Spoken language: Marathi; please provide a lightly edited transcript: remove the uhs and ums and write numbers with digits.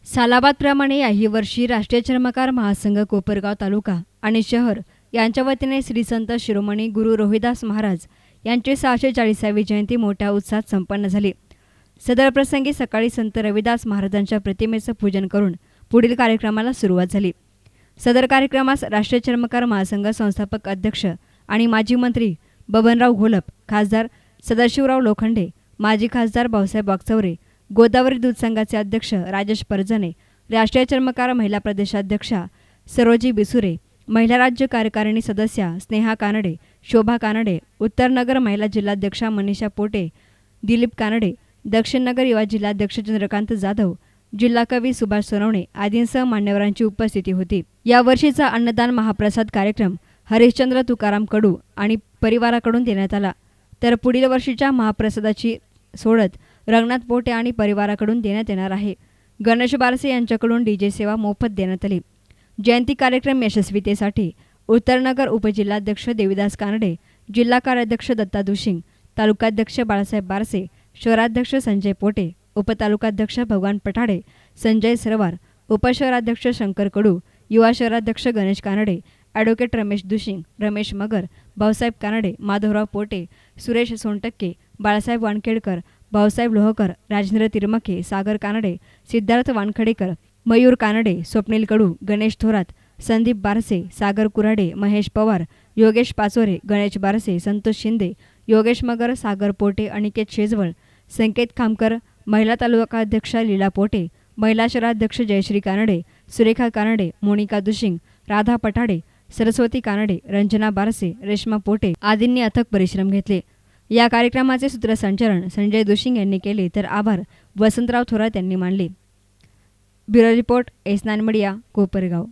सालाबादप्रमाणे याही वर्षी राष्ट्रीय चर्मकार महासंघ कोपरगाव तालुका आणि शहर यांच्या वतीने श्री संत शिरोमणी गुरु रोहिदास महाराज यांची 640वी जयंती मोठ्या उत्साहात संपन्न झाली। सदर प्रसंगी सकाळी संत रविदास महाराजांच्या प्रतिमेचं पूजन करून पुढील कार्यक्रमाला सुरुवात झाली। सदर कार्यक्रमास राष्ट्रीय चर्मकार महासंघ संस्थापक अध्यक्ष आणि माजी मंत्री बबनराव घोलप, खासदार सदाशिवराव लोखंडे, माजी खासदार भाऊसाहेब वागचौरे, गोदावरी दूध संघाचे अध्यक्ष राजेश परजने, राष्ट्रीय चर्मकार महिला प्रदेशाध्यक्षा सरोजी बिसुरे, महिला राज्य कार्यकारिणी सदस्या स्नेहा कानडे, शोभा कानडे, उत्तर नगर महिला जिल्हाध्यक्षा मनीषा पोटे, दिलीप कानडे, दक्षिण नगर युवा जिल्हाध्यक्ष चंद्रकांत जाधव, जिल्हा कवी सुभाष सोनवणे आदींसह मान्यवरांची उपस्थिती होती। या वर्षीचा अन्नदान महाप्रसाद कार्यक्रम हरिश्चंद्र तुकाराम कडू आणि परिवाराकडून देण्यात आला, तर पुढील वर्षीच्या महाप्रसादाची सोडत रंगनाथ पोटे आणि परिवाराकडून देण्यात येणार आहे। गणेश बारसे यांच्याकडून डीजे सेवा मोफत देण्यात आली। जयंती कार्यक्रम यशस्वीतेसाठी उत्तर नगर उपजिल्हाध्यक्ष देवीदास कानडे, जिल्हा कार्याध्यक्ष दत्ता दुशिंग, तालुकाध्यक्ष बाळासाहेब बारसे, शहराध्यक्ष संजय पोटे, उपतालुकाध्यक्ष भगवान पठाडे, संजय सरवार, उपशहराध्यक्ष शंकर कडू, युवा शहराध्यक्ष गणेश कानडे, ॲडव्होकेट रमेश दुशिंग, रमेश मगर, भाऊसाहेब कानडे, माधवराव पोटे, सुरेश सोनटक्के, बाळासाहेब वानखेडकर, भाऊसाहेब लोहकर, राजेंद्र तिरमके, सागर कानडे, सिद्धार्थ वानखडेकर, मयूर कानडे, स्वप्नील कडू, गणेश थोरात, संदीप बारसे, सागर कुराडे, महेश पवार, योगेश पाचोरे, गणेश बारसे, संतोष शिंदे, योगेश मगर, सागर पोटे, अनिकेत शेजवळ, संकेत खामकर, महिला तालुकाध्यक्षा लीला पोटे, महिला शहराध्यक्ष जयश्री कानडे, सुरेखा कानडे, मोनिका दुशिंग, राधा पठाडे, सरस्वती कानडे, रंजना बारसे, रेश्मा पोटे आदींनी अथक परिश्रम घेतले। या कार्यक्रमाचे सूत्रसंचालन संजय दुशिंग यांनी केले, तर आभार वसंतराव थोरात यांनी मानले। Bureau report, S9 media, Kopargaon.